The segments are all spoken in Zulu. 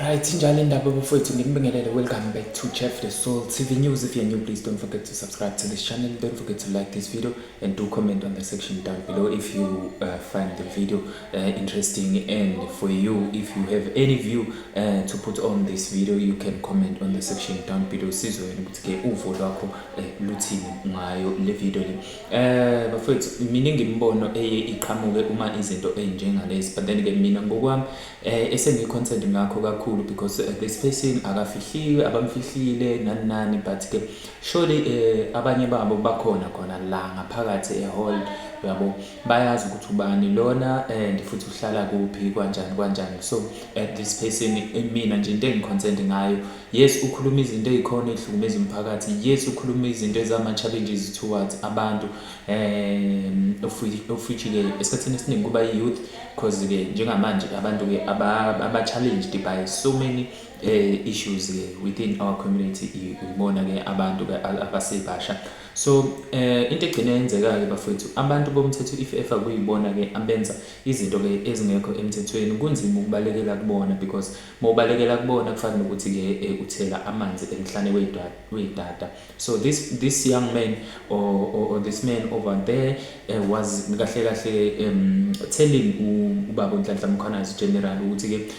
Right, sinjalo indaba bafowethu ngikubingelele. Welcome back to Chef the Soul TV News. If you're new, please don't forget to subscribe to this channel. Don't forget to like this video and do comment on the section down below if you find the video interesting. And for you, if you have any view to put on this video, you can comment on the section down below. Sizwe ukuthi ke uvo lwakho luthini ngayo le video le. Bafowethu mina ngimbono iqhamuke uma izinto enjengalezi, but then ke mina ngokwami esengi content ngakho kakhulu because this person akafihliwe abamfihlile nani, but ke surely abanye babo bakhona khona la ngaphakathi ehall, yabo bayazi ukuthi ubani lona and futhi uhlala kuphi kanjani. So this person mina nje into engicontent ngayo, yes ukhuluma izinto ezikhona ehlukumeza umphakathi, yes ukhuluma izinto ezama challenges towards abantu ofuthi ke esikhathini esiningi kuba youth, because ke njengamanje abantu ke aba challenged by so many issues within our community. Ubona ke abantu ke abasebasha. So into egcina yenzeka ke bafethu, abantu bomthetho if ever kuyibona ke abenza izinto ke ezingekho emthethweni, kunzima ukubalekela kubona, because mawubalekela kubona kufana nokuthi ke uthela amanzi emhlane wedada. So this young man or this man over there was kahle telling ubaba uNhlanhla Mkhwanazi general ukuthi ke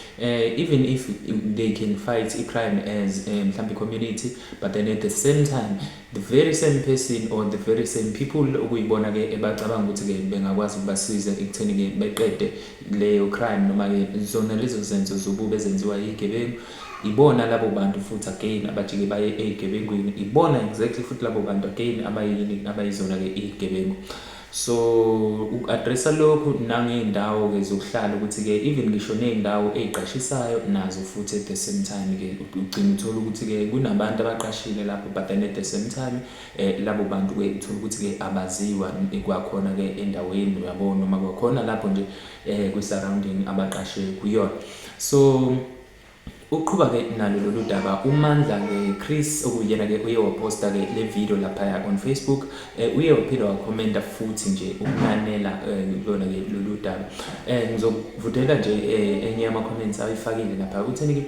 even if they can fight a crime as mhlambi community, but then at the same time the very same person or the very same people okuyibona ke ebacabanga ukuthi ke bengakwazi ukubasiza ekutheni ke beqede leyo crime noma ke zona lezo zenzo zobubi ezenziwa yigebengu, ibona labo bantu futhi again abajike baye egebengwini, ibona exactly futhi labo bantu again abayizona ke igebengu. So uaddressa lokhu nangeindawo ke zokuhlala ukuthi ke even ngisho nezindawo eziqashisayo nazo futhi at the same time ke ugcina uthola ukuthi ke kunabantu abaqashile lapho, but then at the same time labo bantu ke uthola ukuthi ke abaziwa kwakhona ke endaweni, uyabona, noma kwakhona lapho nje kwi surrounding abaqashe kuyona. So uqhuba ke nalo lolu daba uMandla ke Chris okuyena ke uye waposta ke le video lapha on Facebook uye waphila wakhomenta futhi nje ukunanela lona ke lolu daba ngizokuvudela nje enye yama comments ayifakile lapha utheni ke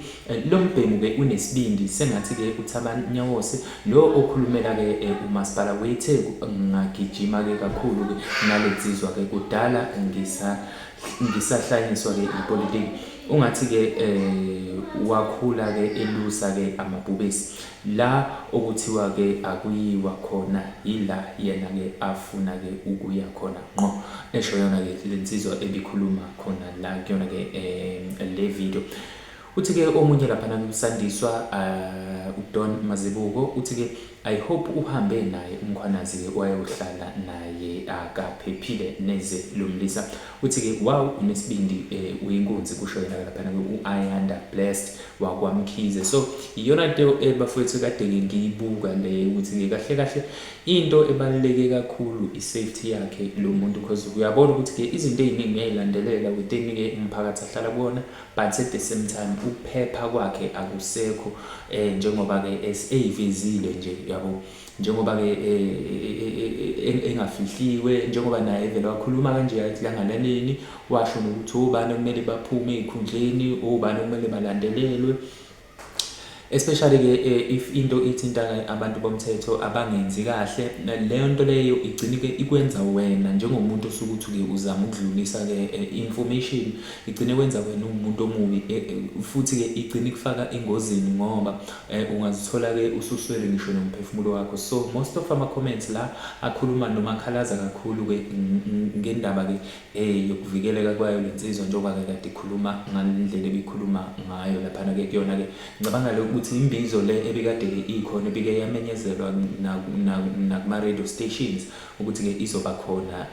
lo mbhemu ke unesibindi sengathi ke uThabanyawose lo okhulumela ke uMasipala weTheku ngagijima ke kakhulu ke nalezizwa ke kudala ngisahlanyiswa ke ipolitiki ungathi ke wakhula ke elusa ke amabhubesi la okuthiwa ke akuyiwa khona ila yena ke afuna ke ukuya khona ngqo esho yona ke lensizwa ebikhuluma khona la kuyona ke le video uthi ke omunye lapha nakusandiswa uDon Mazibuko uthi ke I hope uhambe naye umkhwanazi ke wayohlala naye akaphephile neze lomlisa uthi ke wow unesibindi uyinkunzi kusho yena lapha uAyanda Blessed wakwamkhize so iyona into bafowethu kade ngiyibuka le ukuthi ke kahle kahle into ebaluleke kakhulu isafety yakhe lo muntu because uyabona ukuthi ke izinto eziningi uyayilandelela within ke umphakathi ahlala kubona but at the same time uphepha kwakhe akusekho njengoba ke eyivezile nje yabo njengoba ke engafihliwe njengoba naye vele wakhuluma kanje athi langalaleni washo ukuthi ubani kumele baphume ezikhundleni ubani kumele balandelelwe especially ke if into ithinta abantu bomthetho abangenzi kahle leyo nto leyo igcina ke ikwenza wena njengomuntu osukuthi ke uzama ukudlulisa ke information igcina kwenza wena umuntu omubi futhi ke igcina ikufaka engozini ngoba ungazithola ke ususwele ngisho nomphefumulo wakho so most of ama comments la akhuluma noma akhalaza kakhulu ke ngendaba ke yokuvikeleka kwayo lensizwa njengoba ke kade ikhuluma ngalendlela ebikhuluma ngayo lapha ke kuyona ke ngicabanga ukuthi imbizo le ebikade ke ikhona ebike yamenyezelwa nakuma radio stations ukuthi ke izoba khona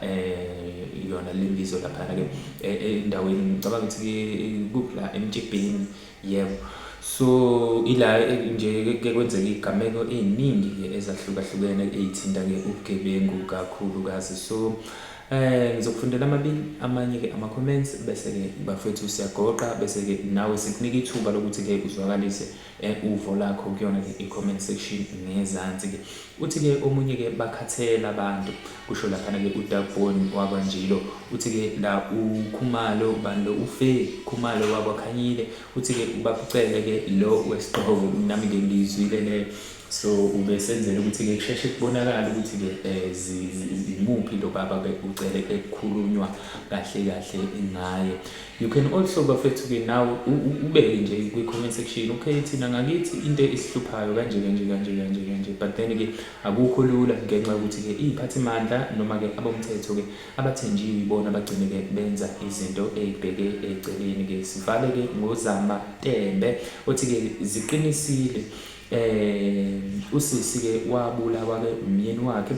yona le mbizo lapha ke endaweni ngicabanga ukuthi kupla eMtshebheni yebo so ila nje ke kwenzeka igameko eziningi ke ezahlukahlukene ezithinta ke ubugebengu kakhulu kazi so ngizokufundela amanye ke ama comments bese ke bafethu siyagoqa bese ke nawe sikunika ithuba lokuthi ke uzwakalise uvo lakho kuyona ke i-comment section ngezansi ke uthi ke omunye ke bakhathela abantu kusho lapha ke uDabon wakwanjilo uthi ke la uKhumalo bando ufe Khumalo wabakhanyile uthi ke bakucele ke lo wesiqhoko nami ke ngizwile le so ubesenzela ukuthi ke kusheshe kubonakala ukuthi ke imuphi lo baba ke ucele ke kukhulunywa kahle kahle ngaye you can also bafethu ke nawe ubeke nje kwi comment section okay thina ngakithi into esihluphayo kanje but then ke akukho lula ngenxa ukuthi ke iziphathimandla noma ke abomthetho ke abathenjiwe ibona bagcine ke benza izinto ezibheke eceleni ke sivale ke ngozama tembe othi ke ziqinisile usisi ke wabulawa ke umyeni wakhe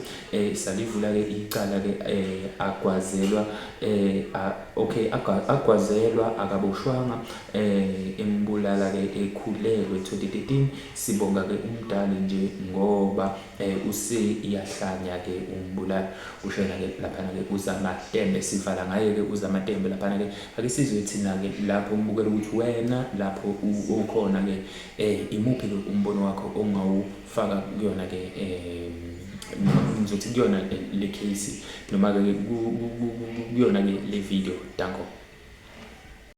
salivula ke icala ke agwazelwa agwazelwa akaboshwanga embulala ke ekhulelwe 2013 sibonga ke umdali nje ngoba useyahlanya ke umbulala ushena ke lapha ke uzama tembe sivala ngaye ke uzama tembe lapha ke akisizwe thina ke lapho umbukela ukuthi wena lapho ukhona ke imuphi ke umbono wakho ongawufaka kuyona ke ngizothi kuyona le case noma ke kuyona ke le video danko